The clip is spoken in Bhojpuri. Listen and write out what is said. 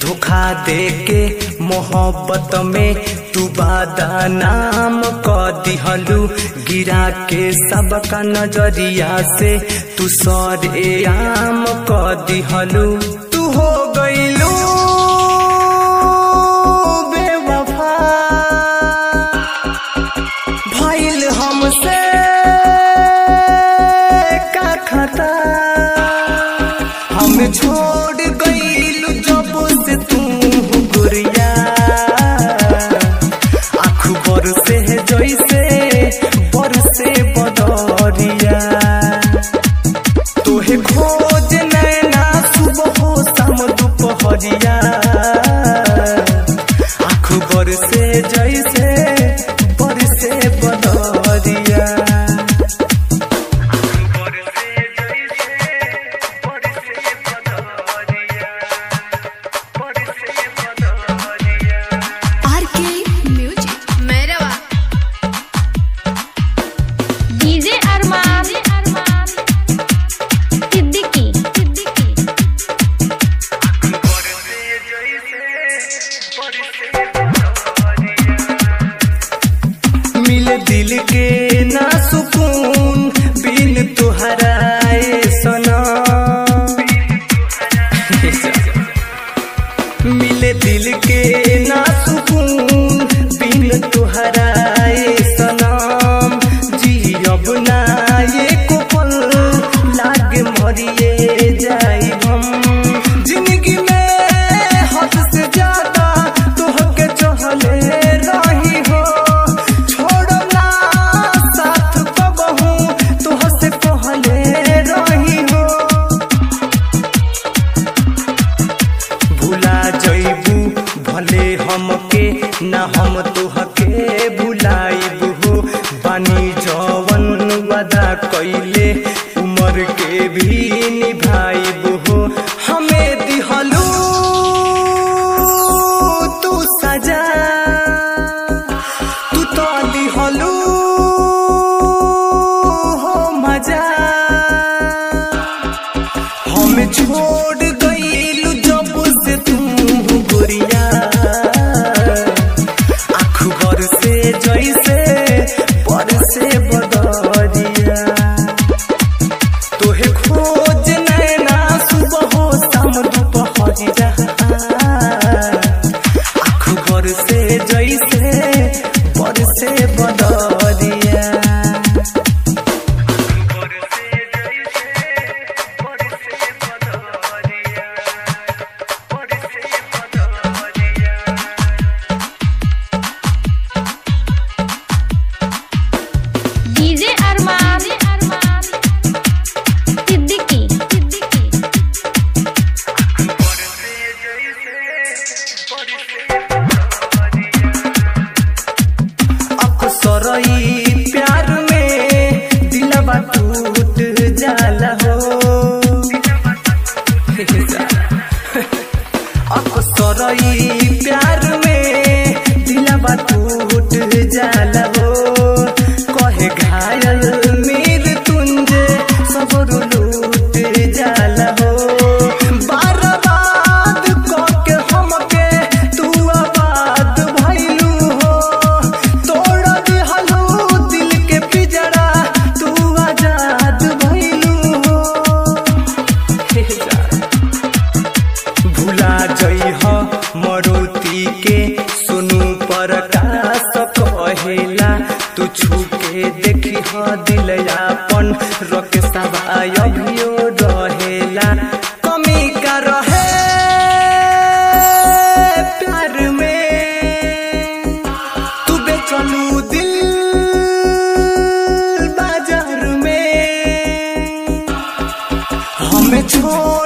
धोखा दे के मोहब्बत में तू बदनाम कर दिहलू, गिरा के सबका नजरिया से तू सरेआम कर दिहलू। तू हो गईलू बेवफा, भइल हमसे का खता, हम छोड़ गईलू जब से तू गुरिया, आँखों बरसे जैसे बरसे बदरिया, तोहे खोज नैना सुबह हो शाम दोपहरिया, आँखों बरसे जैसे बरसे बदरिया। मिले दिल के ना सुकून बिन तुहरा सनम, मिले दिल के ना सुकून बिन तुहरा सनम, जियब ना ये को पल लागे मरिए जाई हम, जिंदगी में हद से ज्यादा तोहके चहले रही हो, भले हमके ना हम तोहके भुलाइब हो, बानी जवन वादा कइले उम्र के भी निभाइब हो, हमें दिहलू तू सजा, तू तो दिहलू हो मजा, हम छोड़ गईलू जब से तू गुरिया, आँखों बरसे जैसे बरसे बदरिया, तोहे खोज नैना सुबह हो शाम दोपहरिया, आँखों बरसे जैसे बरसे बदरिया। प्यार में दिलवा टूट जाला हो, अक्सर प्यार में दिलवा टूट जाला हो, कहे घायल मेरे तुंजे सबर लूट जाला हो, बर्बाद करके हमके तू आबाद भइलू हो, तोड़ दिहलू दिल के पिजड़ा तू आजाद भइलू हो, भुला जइह मरुति के सुनू प्रकाश कहेला, तू छूके देखी दिल अपन रख सबाय अभियो रहेला, कमी का रहे प्यार में तू बेचलू दिल बाजार में, हमें छोड़